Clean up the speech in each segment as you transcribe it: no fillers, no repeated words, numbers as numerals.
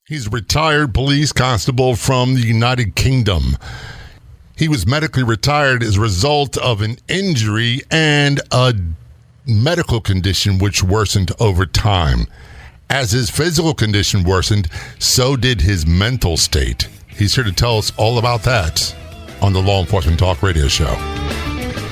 He's a retired police constable from the United Kingdom. He was medically retired as a result of an injury and a medical condition which worsened over time. As his physical condition worsened, so did his mental state. He's here to tell us all about that on the Law Enforcement Talk Radio Show.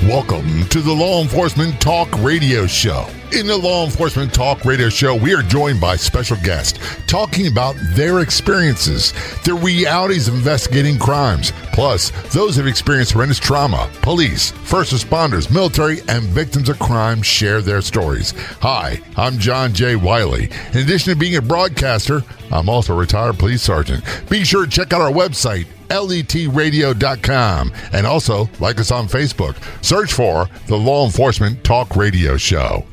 Welcome to the Law Enforcement Talk Radio Show. In the Law Enforcement Talk Radio Show, we are joined by special guests talking about their experiences, the realities of investigating crimes, plus those who have experienced horrendous trauma. Police, first responders, military, and victims of crime share their stories. Hi, I'm John J. Wiley. In addition to being a broadcaster, I'm also a retired police sergeant. Be sure to check out our website, letradio.com, and also like us on Facebook. Search for the Law Enforcement Talk Radio Show.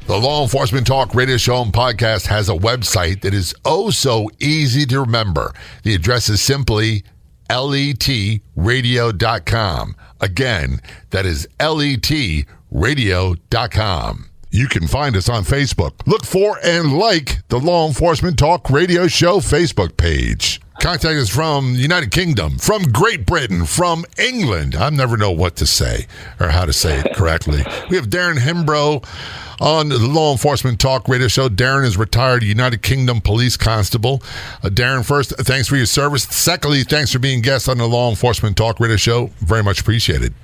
The Law Enforcement Talk Radio Show and podcast has a website that is oh so easy to remember. The address is simply letradio.com. Again, that is letradio.com. You can find us on Facebook. Look for and like the Law Enforcement Talk Radio Show Facebook page. Contact us from the United Kingdom, from Great Britain, from England. I never know what to say or how to say it correctly. We have Darren Hembrow on the Law Enforcement Talk Radio Show. Darren is retired United Kingdom Police Constable. Darren, first, thanks for your service. Secondly, thanks for being guest on the Law Enforcement Talk Radio Show. Very much appreciated.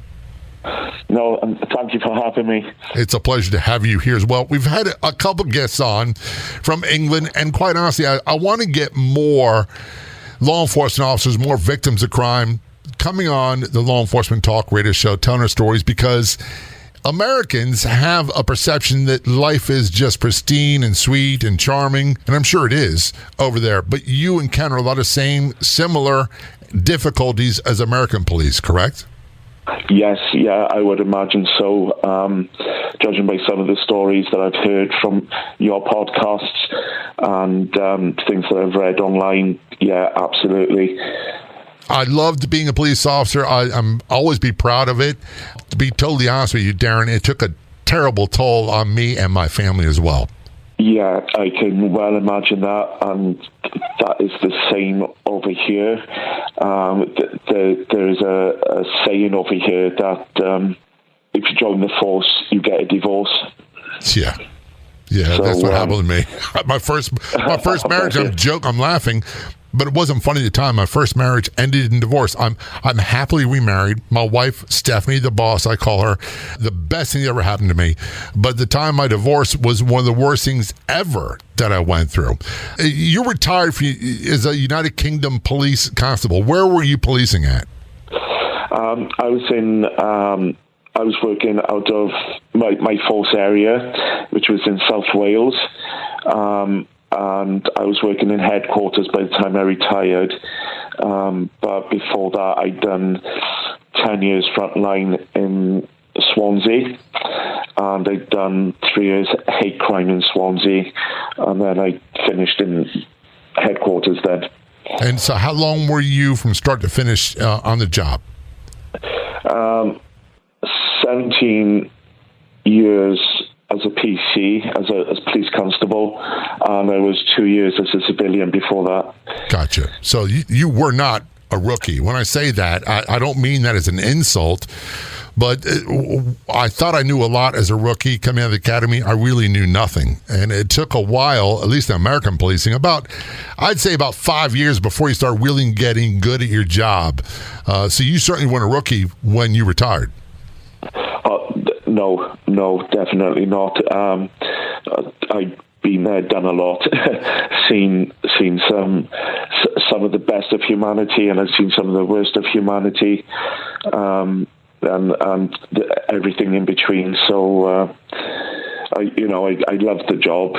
No, thank you for having me. It's a pleasure to have you here as well. We've had a couple guests on from England, and quite honestly, I want to get more law enforcement officers, more victims of crime coming on the Law Enforcement Talk Radio Show, telling their stories, because Americans have a perception that life is just pristine and sweet and charming, and I'm sure it is over there, but you encounter a lot of similar difficulties as American police, correct? Yes, yeah, I would imagine so. Judging by some of the stories that I've heard from your podcasts and things that I've read online, yeah, absolutely. I loved being a police officer. I'm always be proud of it. To be totally honest with you, Darren, it took a terrible toll on me and my family as well. Yeah, I can well imagine that, and that is the same over here. There's a saying over here that if you join the force, you get a divorce. Yeah, so, that's what happened to me. My first marriage, I'm laughing, but it wasn't funny at the time. My first marriage ended in divorce. I'm happily remarried. My wife, Stephanie, the boss, I call her, the best thing that ever happened to me. But the time my divorce was one of the worst things ever that I went through. You retired as a United Kingdom Police Constable. Where were you policing at? I was working out of my force area, which was in South Wales. And I was working in headquarters by the time I retired. But before that, I'd done 10 years frontline in Swansea, and I'd done 3 years hate crime in Swansea, and then I finished in headquarters then. And so how long were you from start to finish on the job? 17 years as a PC, as police constable, and I was 2 years as a civilian before that. Gotcha. So you were not a rookie. When I say that, I don't mean that as an insult, but I thought I knew a lot as a rookie coming out of the academy. I really knew nothing. And it took a while, at least in American policing, I'd say about 5 years before you start really getting good at your job. So you certainly weren't a rookie when you retired. No, definitely not. I've been there, done a lot, seen some of the best of humanity, and I've seen some of the worst of humanity, and everything in between. So, I loved the job,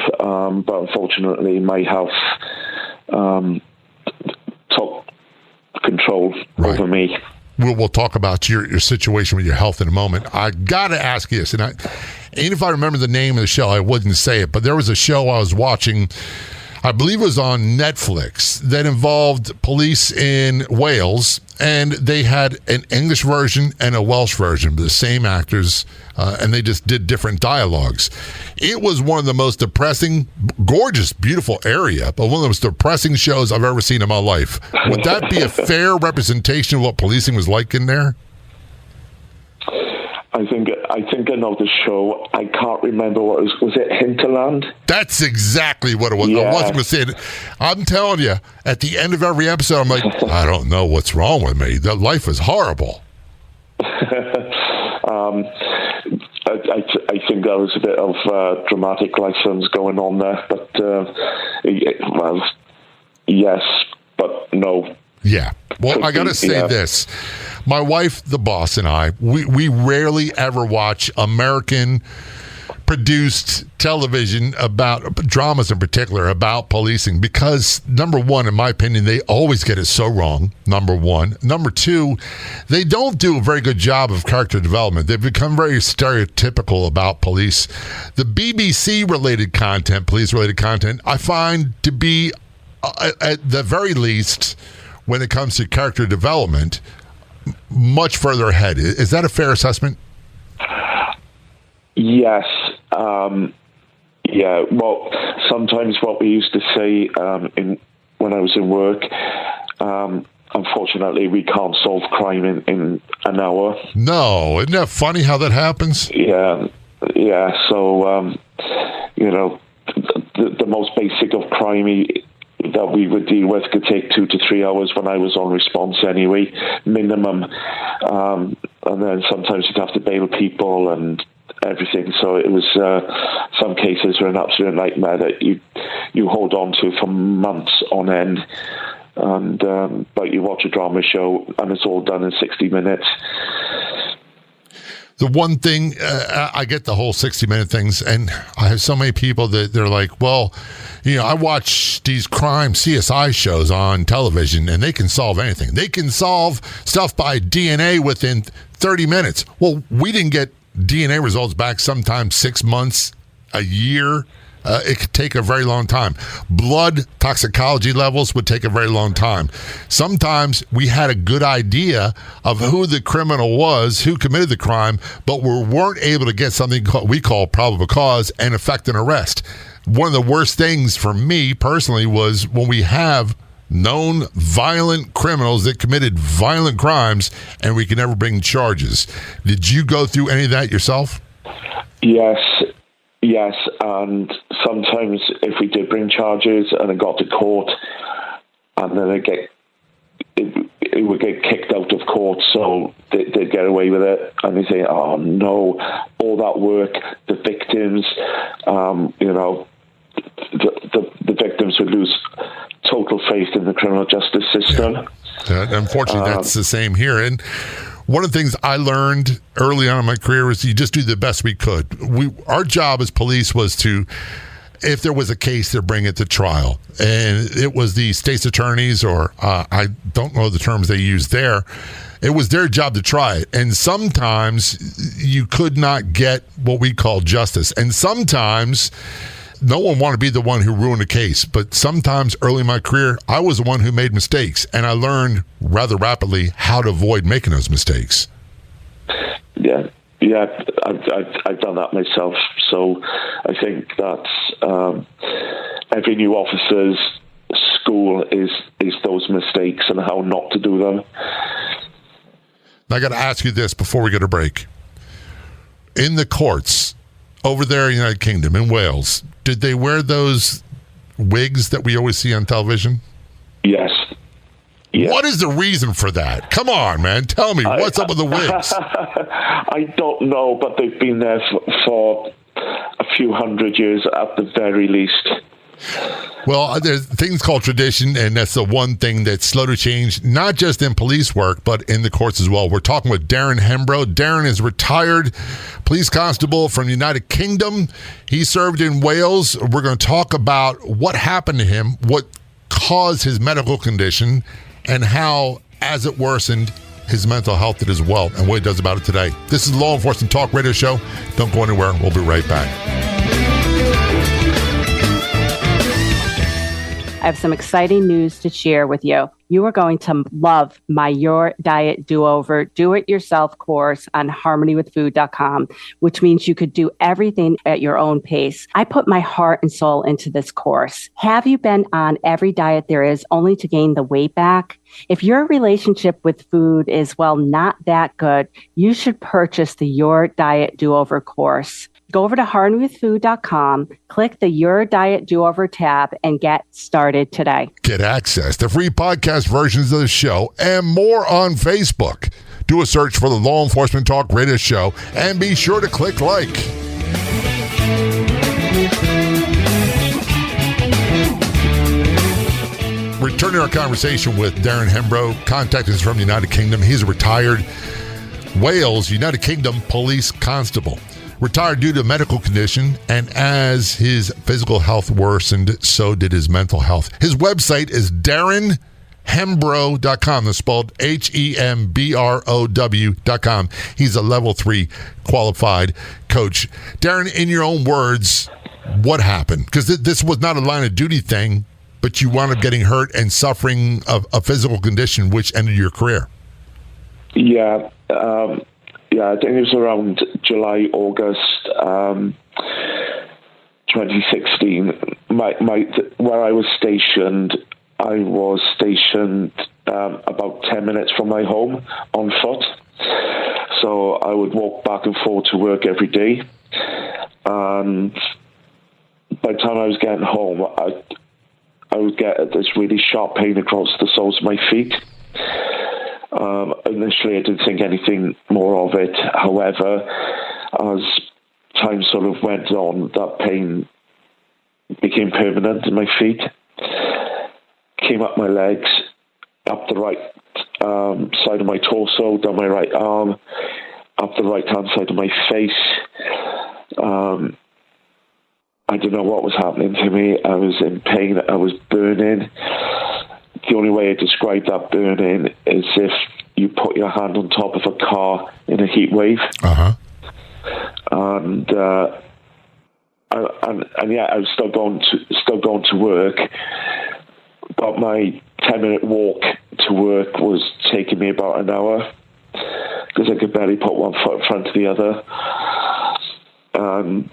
but unfortunately, my health took control over me. We'll talk about your situation with your health in a moment. I got to ask you this, and even if I remember the name of the show, I wouldn't say it, but there was a show I was watching. I believe it was on Netflix, that involved police in Wales, and they had an English version and a Welsh version, the same actors, and they just did different dialogues. It was one of the most depressing, gorgeous, beautiful area, but one of the most depressing shows I've ever seen in my life. Would that be a fair representation of what policing was like in there? I think I know the show. I can't remember what it was it Hinterland? That's exactly what it was. Yeah. I wasn't going to say it. I'm telling you, at the end of every episode, I'm like, I don't know what's wrong with me. The life is horrible. I think there was a bit of dramatic license going on there, but well, yes, but no. Yeah. Well, I got to say this. My wife, the boss, and I, we rarely ever watch American-produced television about dramas in particular about policing because, number one, in my opinion, they always get it so wrong, number one. Number two, they don't do a very good job of character development. They've become very stereotypical about police. The BBC-related content, police-related content, I find to be, at the very least, when it comes to character development, much further ahead. Is that a fair assessment? Yes. Yeah. Well, sometimes what we used to say when I was in work, unfortunately, we can't solve crime in an hour. No. Isn't that funny how that happens? Yeah. Yeah. So, the most basic of crime that we would deal with could take 2 to 3 hours when I was on response anyway, minimum. And then sometimes you'd have to bail people and everything. So it was, some cases were an absolute nightmare that you hold on to for months on end. And, but you watch a drama show and it's all done in 60 minutes. The one thing, I get the whole 60-minute things, and I have so many people that they're like, well, I watch these crime CSI shows on television, and they can solve anything. They can solve stuff by DNA within 30 minutes. Well, we didn't get DNA results back sometimes 6 months, a year. It could take a very long time. Blood toxicology levels would take a very long time. Sometimes we had a good idea of who the criminal was, who committed the crime, but we weren't able to get something we call probable cause and effect an arrest. One of the worst things for me personally was when we have known violent criminals that committed violent crimes and we can never bring charges. Did you go through any of that yourself? Yes, and sometimes if we did bring charges and it got to court, and then it would get kicked out of court, so they'd get away with it, and they say, "Oh no, all that work, the victims, the victims would lose total faith in the criminal justice system." Yeah. Unfortunately, that's the same here, and one of the things I learned early on in my career was you just do the best we could. Our job as police was to, if there was a case, to bring it to trial. And it was the state's attorneys, or I don't know the terms they used there. It was their job to try it. And sometimes you could not get what we call justice. And sometimes no one wanted to be the one who ruined a case. But sometimes early in my career, I was the one who made mistakes. And I learned rather rapidly how to avoid making those mistakes. Yeah, I've done that myself. So I think that every new officer's school is those mistakes and how not to do them. I got to ask you this before we get a break. In the courts over there in the United Kingdom, in Wales, did they wear those wigs that we always see on television? Yes. What is the reason for that? Come on, man. Tell me, what's up with the wigs? I don't know, but they've been there for a few hundred years at the very least. Well, there's things called tradition, and that's the one thing that's slow to change, not just in police work, but in the courts as well. We're talking with Darren Hembrow. Darren is retired police constable from the United Kingdom. He served in Wales. We're going to talk about what happened to him, what caused his medical condition, and how, as it worsened, his mental health did as well, and what he does about it today. This is Law Enforcement Talk Radio Show. Don't go anywhere. We'll be right back. I have some exciting news to share with you. You are going to love my Your Diet Do-Over do-it-yourself course on harmonywithfood.com, which means you could do everything at your own pace. I put my heart and soul into this course. Have you been on every diet there is only to gain the weight back? If your relationship with food is, well, not that good, you should purchase the Your Diet Do-Over course. Go over to harmonywithfood.com, click the Your Diet Do-Over tab, and get started today. Get access to free podcast versions of the show and more on Facebook. Do a search for the Law Enforcement Talk Radio Show and be sure to click like. Returning our conversation with Darren Hembrow, contact us from the United Kingdom. He's a retired Wales, United Kingdom Police Constable. Retired due to a medical condition, and as his physical health worsened, so did his mental health. His website is DarrenHembrow.com. That's spelled HEMBROW.com. He's a level 3 qualified coach. Darren, in your own words, what happened? Because this was not a line of duty thing, but you wound up getting hurt and suffering a physical condition which ended your career. Yeah. I think it was around July, August 2016. Where I was stationed about 10 minutes from my home on foot. So I would walk back and forth to work every day. And by the time I was getting home, I would get this really sharp pain across the soles of my feet. Initially, I didn't think anything more of it. However, as time sort of went on, that pain became permanent in my feet. Came up my legs, up the right side of my torso, down my right arm, up the right-hand side of my face. I don't know what was happening to me. I was in pain. I was burning. The only way I describe that burning is if you put your hand on top of a car in a heat wave. Uh-huh. And yeah, I was still going to work, but my 10-minute walk to work was taking me about an hour because I could barely put one foot in front of the other. And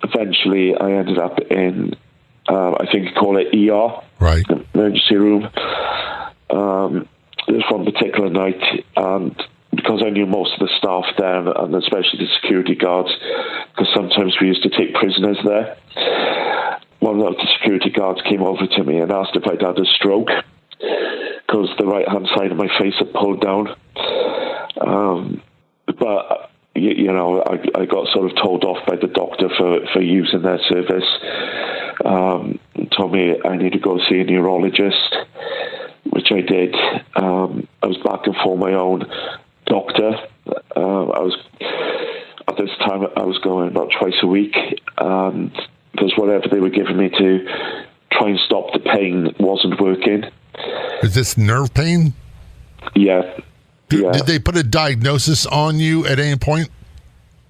eventually I ended up in, I think you call it ER, right, emergency room. This one particular night, and because I knew most of the staff there, and especially the security guards, because sometimes we used to take prisoners there, one of the security guards came over to me and asked if I'd had a stroke, because the right-hand side of my face had pulled down. But, you know, I got sort of told off by the doctor for using their service. Told me I need to go see a neurologist, which I did. I was back and forth my own doctor. At this time I was going about twice a week, because whatever they were giving me to try and stop the pain wasn't working. Is this nerve pain? Yeah. Did they put a diagnosis on you at any point?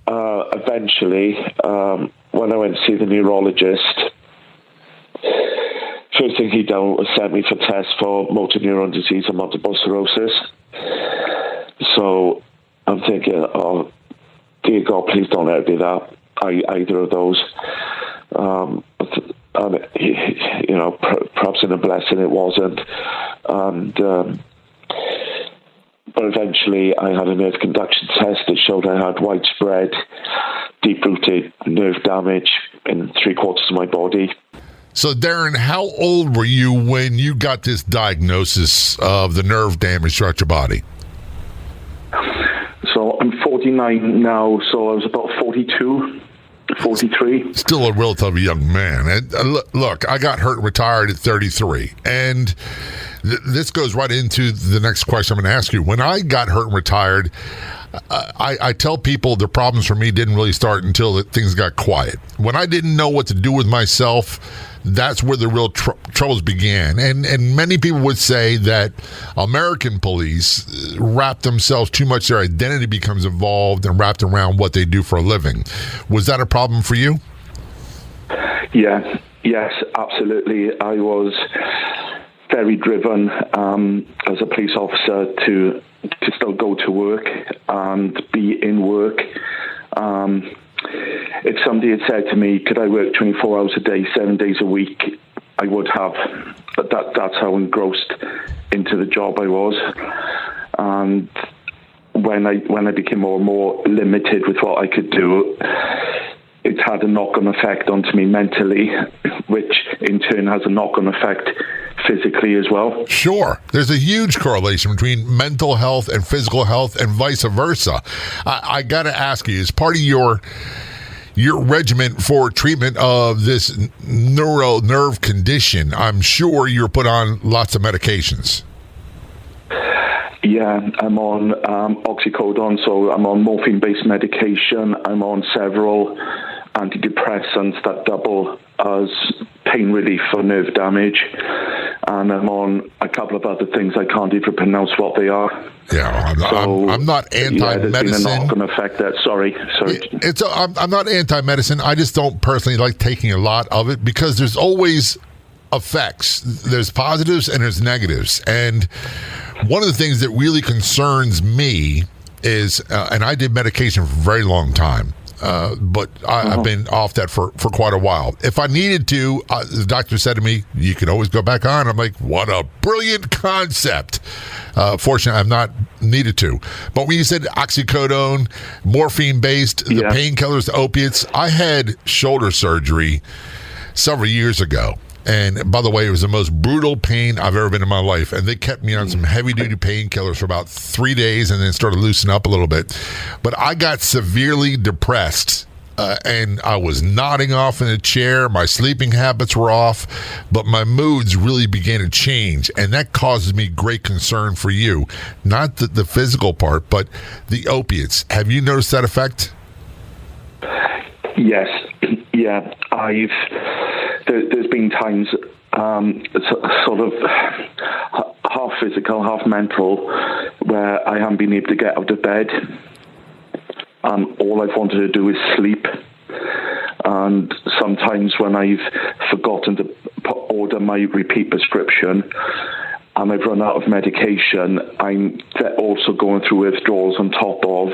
Eventually, when I went to see the neurologist, first thing he done was send me for tests for motor neuron disease and multiple sclerosis. So I'm thinking, oh, dear God, please don't let it be that. Either of those. And, you know, perhaps in a blessing it wasn't. And but eventually I had a nerve conduction test that showed I had widespread, deep-rooted nerve damage in 3/4 of my body. So, Darren, how old were you when you got this diagnosis of the nerve damage throughout your body? So I'm 49 now, so I was about 42, 43. Still a relatively young man. And look, I got hurt and retired at 33. And this goes right into the next question I'm going to ask you. When I got hurt and retired, I tell people the problems for me didn't really start until things got quiet. When I didn't know what to do with myself, that's where the real troubles began. And many people would say that American police wrap themselves too much, their identity becomes involved and wrapped around what they do for a living. Was that a problem for you? Yeah, Yes, absolutely. I was very driven as a police officer to still go to work and be in work. If somebody had said to me, could I work 24 hours a day, 7 days a week, I would have. But that's how engrossed into the job I was. And when I became more and more limited with what I could do, it had a knock-on effect onto me mentally, which in turn has a knock-on effect physically as well. Sure. There's a huge correlation between mental health and physical health and vice versa. I got to ask you, as part of your regimen for treatment of this nerve condition, I'm sure you're put on lots of medications. Yeah, I'm on oxycodone, so I'm on morphine-based medication. I'm on several antidepressants that double as pain relief for nerve damage. And I'm on a couple of other things. I can't even pronounce what they are. Yeah, I'm not anti-medicine. Yeah, there's been a knock-on effect there. Sorry. I'm not anti-medicine. I just don't personally like taking a lot of it because there's always effects. There's positives and there's negatives. And one of the things that really concerns me is, and I did medication for a very long time, but I've been off that for quite a while. If I needed to, the doctor said to me, you can always go back on. I'm like, what a brilliant concept. Fortunately, I've not needed to. But when you said oxycodone, morphine-based, the painkillers, the opiates, I had shoulder surgery several years ago. And by the way, it was the most brutal pain I've ever been in my life. And they kept me on some heavy-duty painkillers for about 3 days and then started loosening up a little bit. But I got severely depressed, and I was nodding off in a chair. My sleeping habits were off, but my moods really began to change. And that causes me great concern for you. Not the physical part, but the opiates. Have you noticed that effect? Yes. Yeah, there's been times sort of half physical, half mental, where I haven't been able to get out of bed. All I've wanted to do is sleep. And sometimes when I've forgotten to order my repeat prescription and I've run out of medication, I'm also going through withdrawals on top of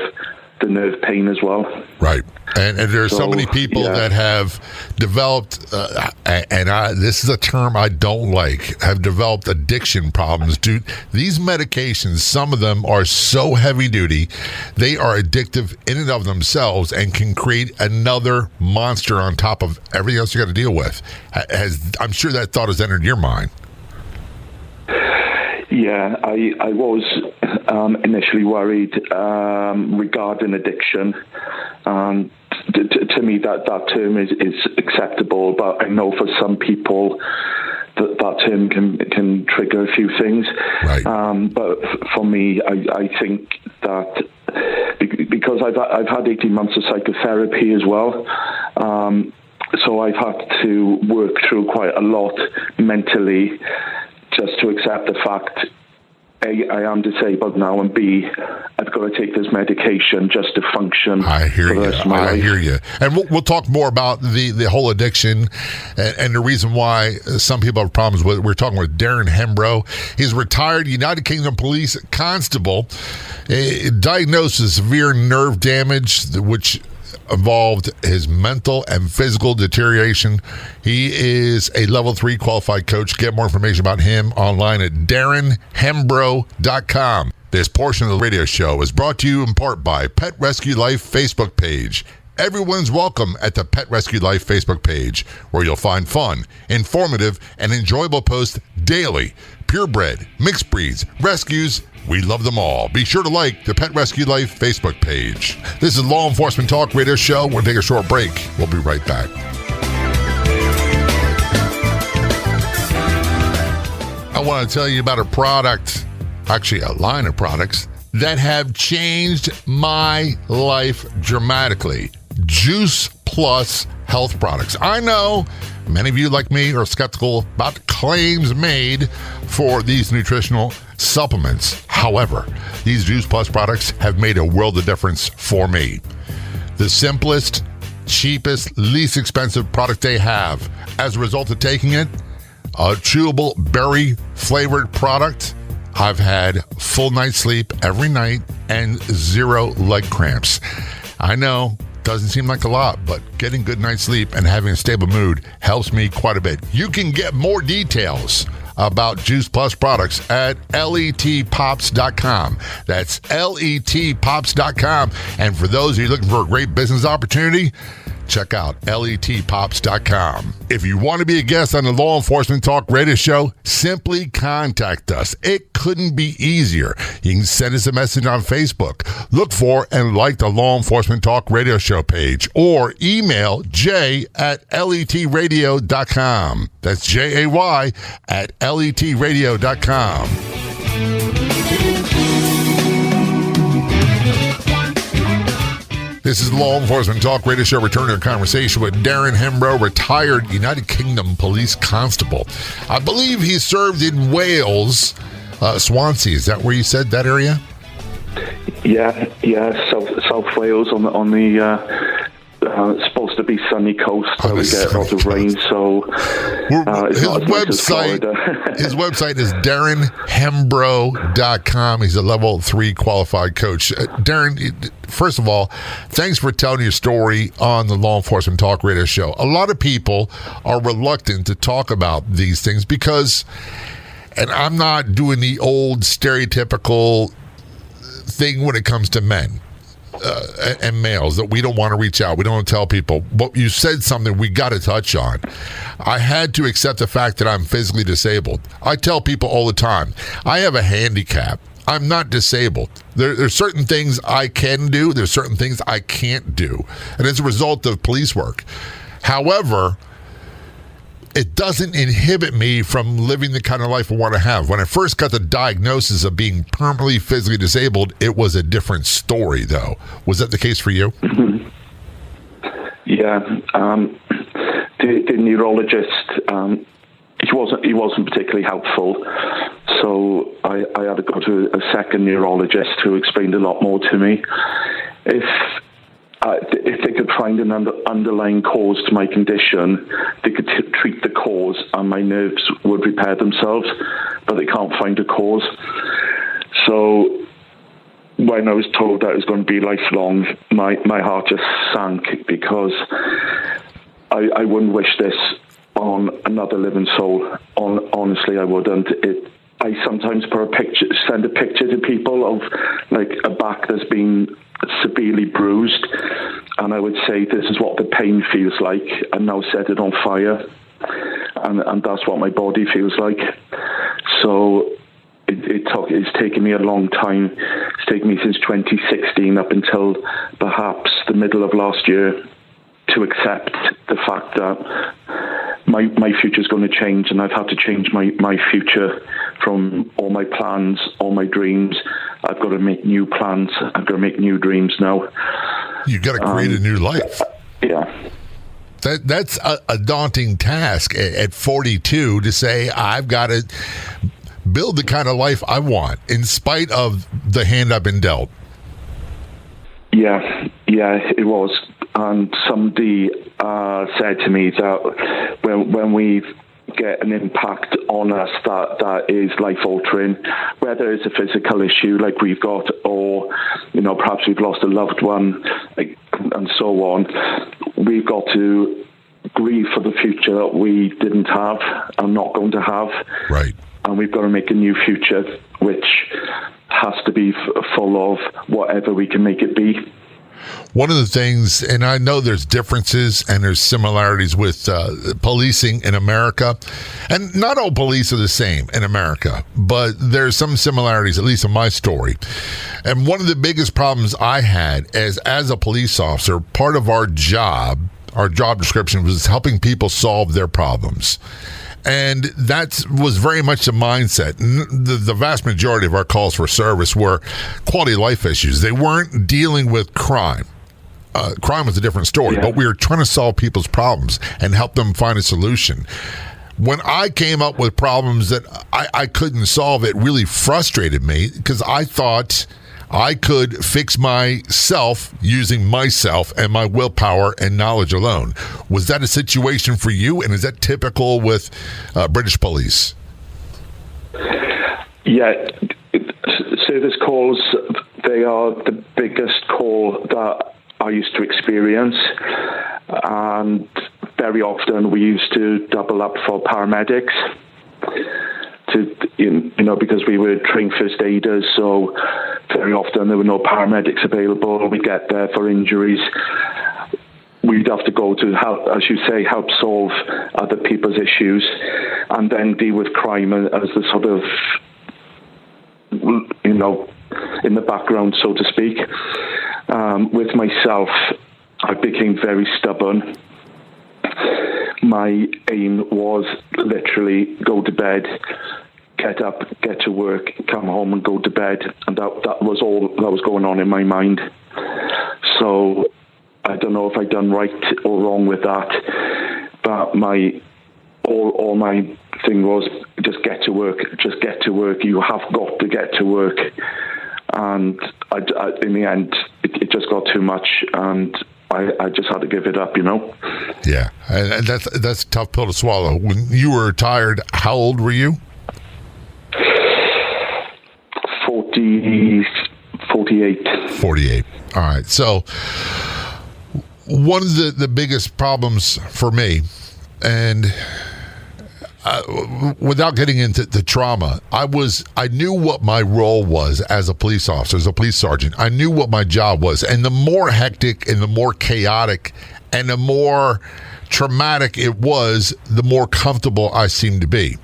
the nerve pain as well. Right. And there's so many people that have developed, this is a term I don't like, have developed addiction problems. Dude, these medications, some of them are so heavy duty, they are addictive in and of themselves and can create another monster on top of everything else you got to deal with. I'm sure that thought has entered your mind. Yeah, I was initially worried regarding addiction. To me, that term is acceptable, but I know for some people that term can trigger a few things. Right. But for me, I think that because I've had 18 months of psychotherapy as well, so I've had to work through quite a lot mentally just to accept the fact, A, I am disabled now, and B, I've got to take this medication just to function for the rest of my life. I hear you. And we'll talk more about the whole addiction and the reason why some people have problems with it. We're talking with Darren Hembrow. He's a retired United Kingdom Police Constable, diagnosed with severe nerve damage, which involved his mental and physical deterioration. He is a level 3 qualified coach. Get more information about him online at darrenhembrow.com. This portion of the radio show is brought to you in part by Pet Rescue Life Facebook page. Everyone's welcome at the Pet Rescue Life Facebook page, where you'll find fun, informative, and enjoyable posts daily. Purebred, mixed breeds, rescues, we love them all. Be sure to like the Pet Rescue Life Facebook page. This is Law Enforcement Talk Radio Show. We'll take a short break. We'll be right back. I want to tell you about a product, actually a line of products, that have changed my life dramatically. Juice Plus health products. I know many of you, like me, are skeptical about claims made for these nutritional supplements. However, these Juice Plus products have made a world of difference for me. The simplest, cheapest, least expensive product they have. As a result of taking it, a chewable berry flavored product, I've had full night's sleep every night and 0 leg cramps. I know, doesn't seem like a lot, but getting good night's sleep and having a stable mood helps me quite a bit. You can get more details about Juice Plus products at letpops.com. That's letpops.com. And for those of you looking for a great business opportunity, check out letpops.com. If you want to be a guest on the Law Enforcement Talk Radio Show, simply contact us. It couldn't be easier. You can send us a message on Facebook. Look for and like the Law Enforcement Talk Radio Show page, or email jay@letradio.com. That's JAY at letradio.com. This is the Law Enforcement Talk Radio Show, returning a conversation with Darren Hembrow, retired United Kingdom Police Constable. I believe he served in Wales, Swansea. Is that where you said, that area? Yeah, South Wales on the it's supposed to be sunny coast, so we get a lot of rain. So his website is darrenhembrow.com. He's a level 3 qualified coach. Darren, first of all, thanks for telling your story on the Law Enforcement Talk Radio Show. A lot of people are reluctant to talk about these things because, and I'm not doing the old stereotypical thing when it comes to men and males, that we don't want to reach out. We don't want to tell people. But you said something we got to touch on. I had to accept the fact that I'm physically disabled. I tell people all the time, I have a handicap. I'm not disabled. There's certain things I can do. There's certain things I can't do. And as a result of police work. However, it doesn't inhibit me from living the kind of life I want to have. When I first got the diagnosis of being permanently physically disabled, it was a different story, though. Was that the case for you? Yeah. The neurologist, he wasn't particularly helpful. So I had to go to a second neurologist who explained a lot more to me. If they could find an underlying cause to my condition, they could treat the cause and my nerves would repair themselves, but they can't find a cause. So when I was told that it was going to be lifelong, my heart just sank, because I wouldn't wish this on another living soul. Honestly, I wouldn't. I sometimes send a picture to people of like a back that's been severely bruised, and I would say, this is what the pain feels like, and now set it on fire, and that's what my body feels like. So it's taken me a long time. It's taken me since 2016 up until perhaps the middle of last year to accept the fact that my future is going to change, and I've had to change my future from all my plans, all my dreams. I've got to make new plans. I've got to make new dreams now. You've got to create a new life. Yeah. That's a daunting task at 42 to say, I've got to build the kind of life I want in spite of the hand I've been dealt. Yeah, it was. And somebody said to me that when we get an impact on us that is life-altering, whether it's a physical issue like we've got, or perhaps we've lost a loved one, and so on, we've got to grieve for the future that we didn't have and not going to have. Right. And we've got to make a new future, which has to be full of whatever we can make it be. One of the things, and I know there's differences and there's similarities with policing in America, and not all police are the same in America, but there's some similarities, at least in my story. And one of the biggest problems I had is, as a police officer, part of our job description was helping people solve their problems. And that was very much the mindset. The vast majority of our calls for service were quality of life issues. They weren't dealing with crime. Crime was a different story, but we were trying to solve people's problems and help them find a solution. When I came up with problems that I couldn't solve, it really frustrated me, because I thought I could fix myself using myself and my willpower and knowledge alone. Was that a situation for you? And is that typical with British police? Yeah, service calls, they are the biggest call that I used to experience. And very often we used to double up for paramedics. Because we were trained first aiders, so very often there were no paramedics available. We'd get there for injuries. We'd have to go to help, as you say, help solve other people's issues, and then deal with crime as the sort of, in the background, so to speak. With myself, I became very stubborn. My aim was literally go to bed, get up, get to work, come home and go to bed. And that was all that was going on in my mind. So I don't know if I've done right or wrong with that. But my thing was just get to work, just get to work. You have got to get to work. And I in the end, it just got too much, and I just had to give it up, Yeah, and that's a tough pill to swallow. When you were retired, how old were you? 48. 48. All right. So one of the biggest problems for me, and without getting into the trauma, I knew what my role was as a police officer, as a police sergeant. I knew what my job was. And the more hectic and the more chaotic and the more traumatic it was, the more comfortable I seemed to be.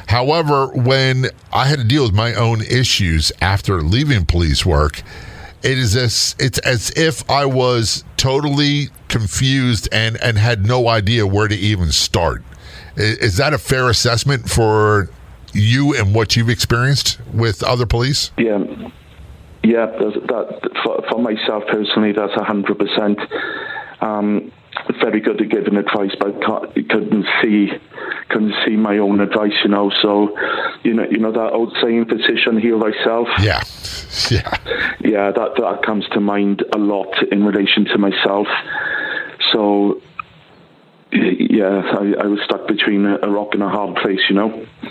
However, when I had to deal with my own issues after leaving police work, it's as if I was totally confused and had no idea where to even start. Is that a fair assessment for you and what you've experienced with other police? Yeah. For myself personally, that's 100%. Very good at giving advice, but couldn't see my own advice. So you know that old saying, "Physician, heal thyself." Yeah. That comes to mind a lot in relation to myself. So. Yeah, I was stuck between a rock and a hard place,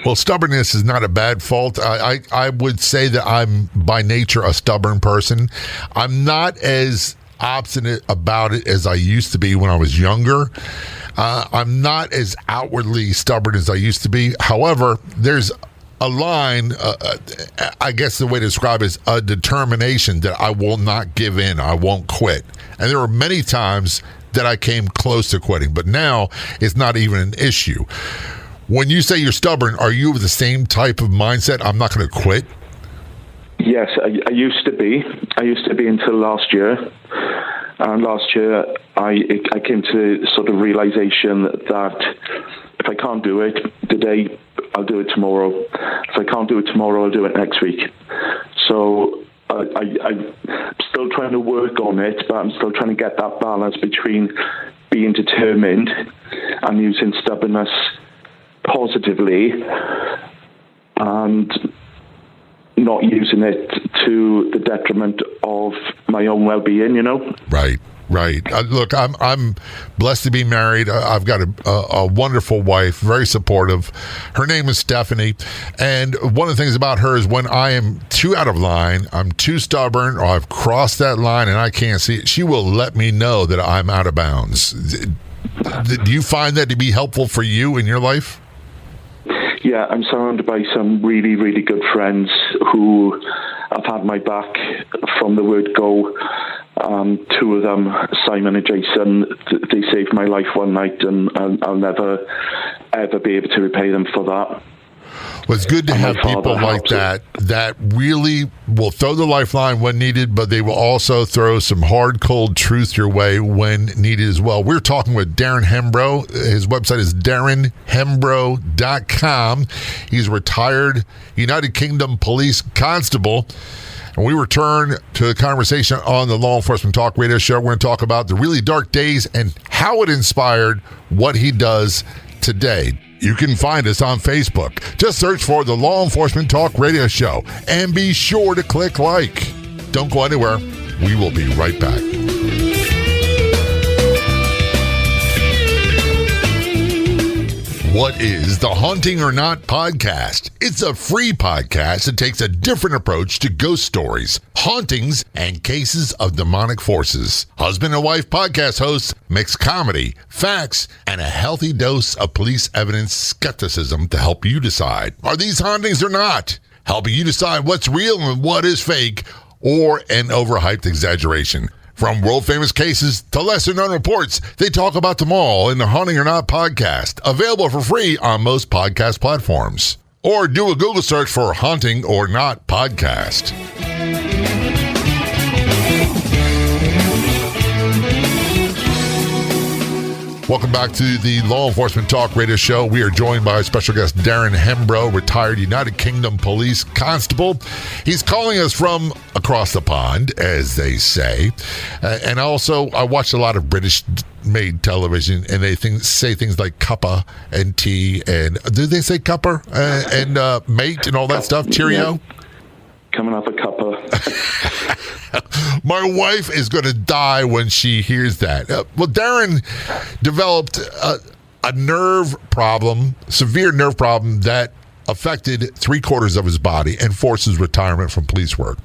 Well, stubbornness is not a bad fault. I would say that I'm by nature a stubborn person. I'm not as obstinate about it as I used to be when I was younger. I'm not as outwardly stubborn as I used to be. However, there's a line, I guess the way to describe it is a determination that I will not give in. I won't quit. And there were many times that I came close to quitting, but now it's not even an issue. When you say you're stubborn, are you of the same type of mindset? I'm not going to quit. Yes, I used to be. I used to be until last year. And last year, I came to the sort of realization that if I can't do it today, I'll do it tomorrow. If I can't do it tomorrow, I'll do it next week. So I'm still trying to work on it, but I'm still trying to get that balance between being determined and using stubbornness positively and not using it to the detriment of my own well-being, Right. Look, I'm blessed to be married. I've got a wonderful wife, very supportive. Her name is Stephanie. And one of the things about her is when I am too out of line, I'm too stubborn, or I've crossed that line and I can't see it, she will let me know that I'm out of bounds. Do you find that to be helpful for you in your life? Yeah, I'm surrounded by some really, really good friends who have had my back from the word go. Two of them, Simon and Jason, they saved my life one night, and I'll never, ever be able to repay them for that. Well, it's good to have people like that really will throw the lifeline when needed, but they will also throw some hard, cold truth your way when needed as well. We're talking with Darren Hembrow. His website is darrenhembrow.com. He's a retired United Kingdom Police Constable. And we return to the conversation on the Law Enforcement Talk Radio Show. We're going to talk about the really dark days and how it inspired what he does today. You can find us on Facebook. Just search for the Law Enforcement Talk Radio Show and be sure to click like. Don't go anywhere. We will be right back. What is the Haunting or Not podcast? It's a free podcast that takes a different approach to ghost stories, hauntings, and cases of demonic forces. Husband and wife podcast hosts mix comedy, facts, and a healthy dose of police evidence skepticism to help you decide, are these hauntings or not? Helping you decide what's real and what is fake or an overhyped exaggeration. From world-famous cases to lesser-known reports, they talk about them all in the Haunting or Not podcast, available for free on most podcast platforms. Or do a Google search for Haunting or Not podcast. Welcome back to the Law Enforcement Talk Radio Show. We are joined by special guest Darren Hembrow, retired United Kingdom Police Constable. He's calling us from across the pond, as they say. And also, I watch a lot of British-made television, and they say things like cuppa and tea, and do they say cuppa and mate and all that stuff? Cheerio? Yeah. Coming up a cuppa. My wife is going to die when she hears that. Well, Darren developed a nerve problem, severe nerve problem that affected 3/4 of his body and forced his retirement from police work.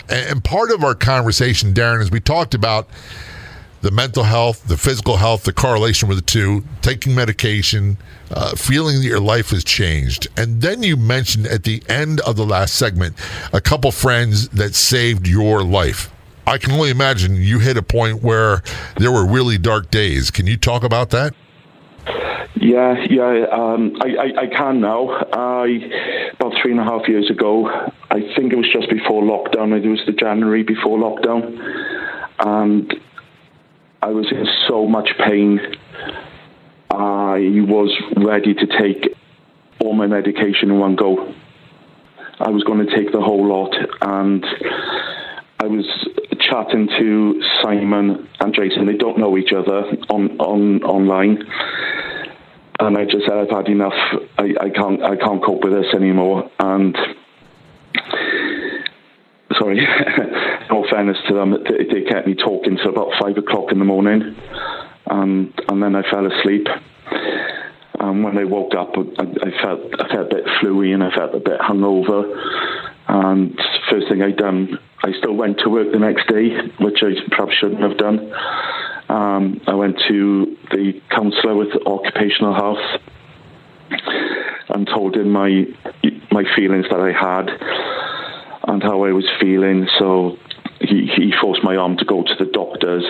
And part of our conversation, Darren, is we talked about the mental health, the physical health, the correlation with the two, taking medication, feeling that your life has changed. And then you mentioned at the end of the last segment a couple friends that saved your life. I can only imagine you hit a point where there were really dark days. Can you talk about that? Yeah. I can now. About 3.5 years ago, I think it was just before lockdown. It was the January before lockdown. And I was in so much pain. I was ready to take all my medication in one go. I was going to take the whole lot, and I was chatting to Simon and Jason. They don't know each other online, and I just said, I've had enough. I can't cope with this anymore. And sorry, no fairness to them, they kept me talking till about 5 o'clock in the morning, and then I fell asleep. When I woke up, I felt a bit fluey and I felt a bit hungover. And first thing I'd done, I still went to work the next day, which I perhaps shouldn't have done. I went to the counsellor with occupational health and told him my feelings that I had and how I was feeling. So he forced my arm to go to the doctors,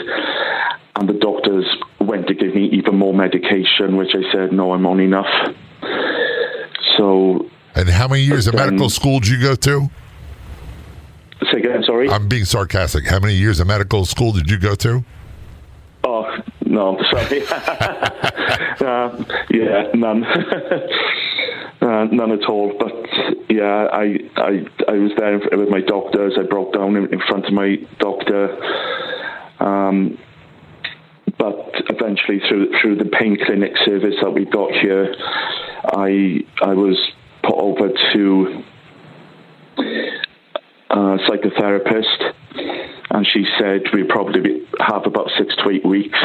and the doctors went to give me even more medication, which I said, no, I'm on enough. So. And how many years of medical school did you go to? Say again, sorry? I'm being sarcastic. How many years of medical school did you go to? Oh, no, sorry. Yeah, none. None at all. But yeah, I was there with my doctors. I broke down in front of my doctor. But eventually, through the pain clinic service that we got here, I was put over to a psychotherapist, and she said we'd probably have about 6 to 8 weeks,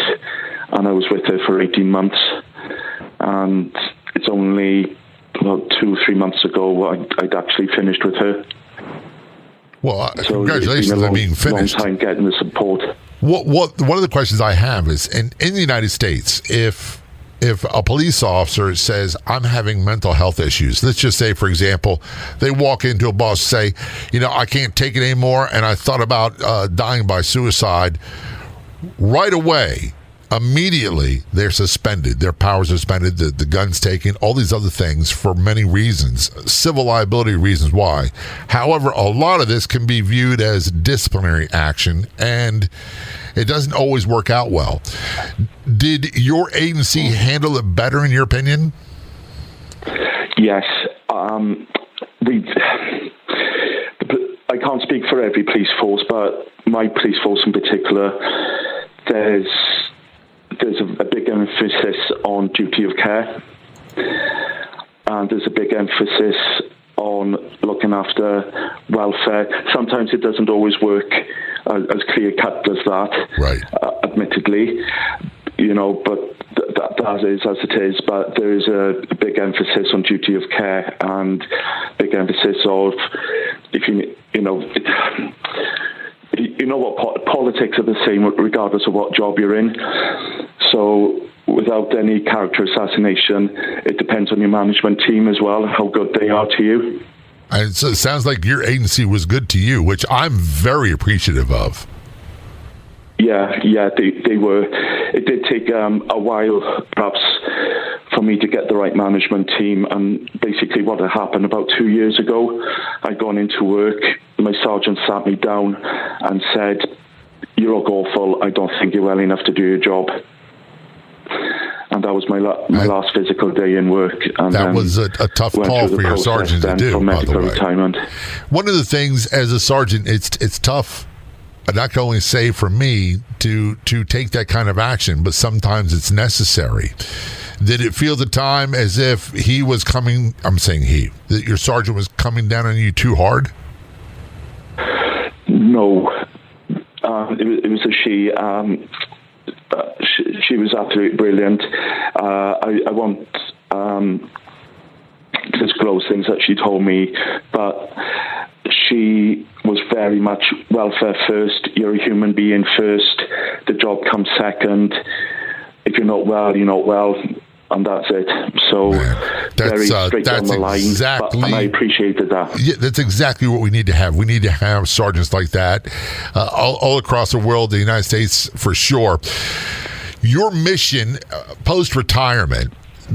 and I was with her for 18 months, and it's only about 2-3 months ago I'd actually finished with her. Well, so congratulations on being finished. Long time getting the support. One of the questions I have is, in the United States, if a police officer says, I'm having mental health issues, let's just say, for example, they walk into a boss and say, I can't take it anymore, and I thought about dying by suicide, right away, immediately, they're suspended. Their powers are suspended, the gun's taken, all these other things for many reasons, civil liability reasons why. However, a lot of this can be viewed as disciplinary action, and it doesn't always work out well. Did your agency handle it better, in your opinion? Yes. I can't speak for every police force, but my police force in particular, there's a big emphasis on duty of care, and there's a big emphasis on looking after welfare. Sometimes it doesn't always work as clear cut as that, right? Admittedly, but that is as it is. But there is a big emphasis on duty of care and big emphasis of politics are the same regardless of what job you're in. So without any character assassination, it depends on your management team as well, how good they are to you. And so it sounds like your agency was good to you, which I'm very appreciative of. Yeah, they were. It did take a while, perhaps, for me to get the right management team. And basically what had happened about 2 years ago, I'd gone into work, my sergeant sat me down and said, "You look awful, I don't think you're well enough to do your job." And that was my last physical day in work. And that was a tough call for your sergeant to do, by the way. Retirement. One of the things as a sergeant, it's tough, not only say for me to take that kind of action, but sometimes it's necessary. Did it feel at the time as if he was coming, I'm saying that your sergeant was coming down on you too hard? No. It was a she. She was absolutely brilliant. I won't disclose things that she told me, but she was very much welfare first. You're a human being first. The job comes second. If you're not well, you're not well, and that's it. So very straight down the line. And I appreciated that. Yeah, that's exactly what we need to have. We need to have sergeants like that all across the world, the United States for sure. Your mission post-retirement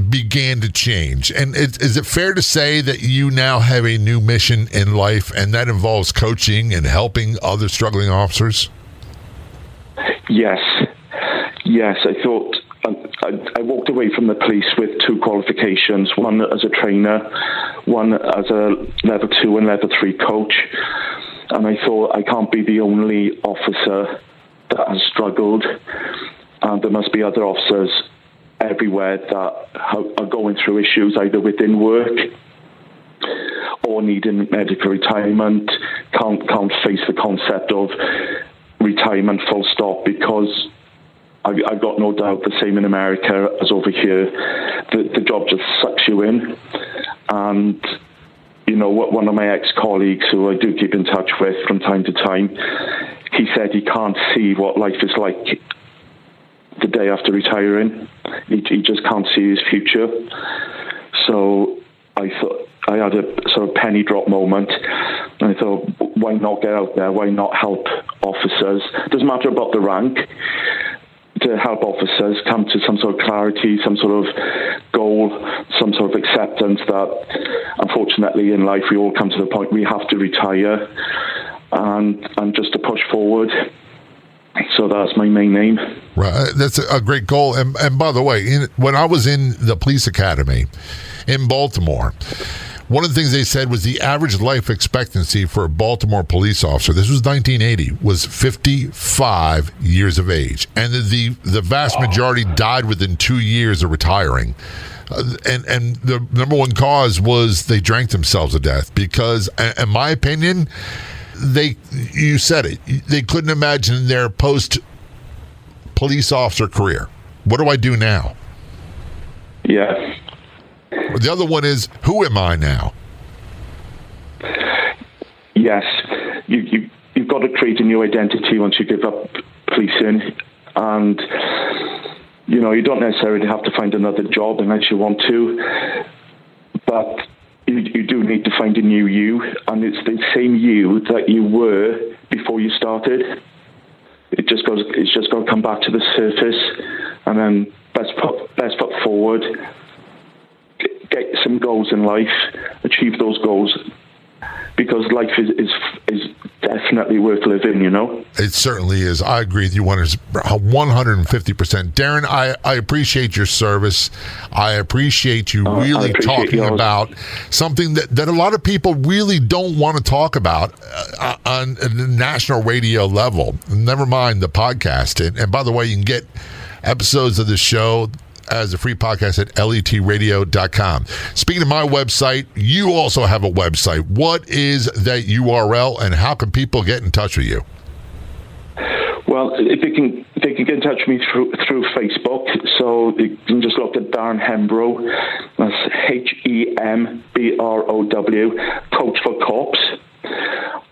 began to change. And is it fair to say that you now have a new mission in life, and that involves coaching and helping other struggling officers? Yes. I thought I walked away from the police with 2 qualifications, one as a trainer, one as a level 2 and level 3 coach. And I thought I can't be the only officer that has struggled. And there must be other officers everywhere that are going through issues either within work or needing medical retirement, can't face the concept of retirement full stop, because I've got no doubt the same in America as over here. The job just sucks you in. And, one of my ex-colleagues who I do keep in touch with from time to time, he said he can't see what life is like the day after retiring. He just can't see his future. So I thought I had a sort of penny drop moment, and I thought, why not get out there? Why not help officers? It doesn't matter about the rank. To help officers come to some sort of clarity, some sort of goal, some sort of acceptance that, unfortunately, in life we all come to the point we have to retire, and just to push forward. So that's my main aim. Right, that's a great goal. And by the way, when I was in the police academy in Baltimore, one of the things they said was the average life expectancy for a Baltimore police officer, this was 1980, was 55 years of age. And the vast majority died within 2 years of retiring. And the number one cause was they drank themselves to death because, in my opinion, you said it, they couldn't imagine their post-police officer career. What do I do now? Yeah. The other one is, who am I now? Yes. You've got to create a new identity once you give up policing. And, you don't necessarily have to find another job unless you want to. But you do need to find a new you. And it's the same you that you were before you started. It's just got to come back to the surface, and then best foot forward. Get some goals in life, achieve those goals, because life is definitely worth living, It certainly is. I agree with you 150%. Darren, I appreciate your service. I appreciate you really talking about something that a lot of people really don't want to talk about on a national radio level, never mind the podcast. And by the way, you can get episodes of the show as a free podcast at letradio.com. Speaking of my website, you also have a website. What is that URL, and how can people get in touch with you? Well, if they can get in touch with me through Facebook, so you can just look at Darren Hembrow. That's HEMBROW, Coach for Cops,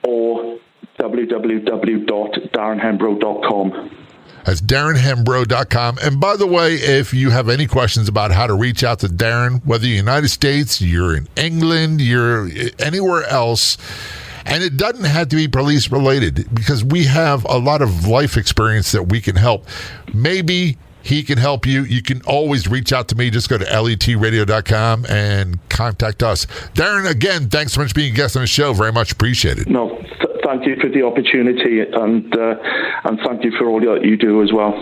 or www.darrenhembrow.com. That's DarrenHembrow.com. And by the way, if you have any questions about how to reach out to Darren, whether you're in the United States, you're in England, you're anywhere else, and it doesn't have to be police related, because we have a lot of life experience that we can help. Maybe he can help you. You can always reach out to me. Just go to letradio.com and contact us. Darren, again, thanks so much for being a guest on the show. Very much appreciated. No, thank you for the opportunity, and thank you for all that you do as well.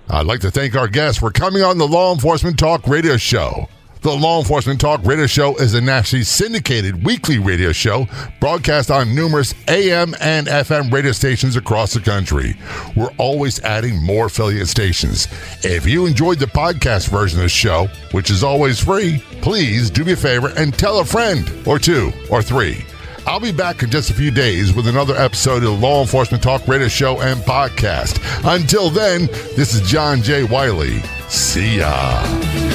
I'd like to thank our guests for coming on the Law Enforcement Talk Radio Show. The Law Enforcement Talk Radio Show is a nationally syndicated weekly radio show broadcast on numerous AM and FM radio stations across the country. We're always adding more affiliate stations. If you enjoyed the podcast version of the show, which is always free, please do me a favor and tell a friend or two or three. I'll be back in just a few days with another episode of the Law Enforcement Talk Radio Show and Podcast. Until then, this is John J. Wiley. See ya.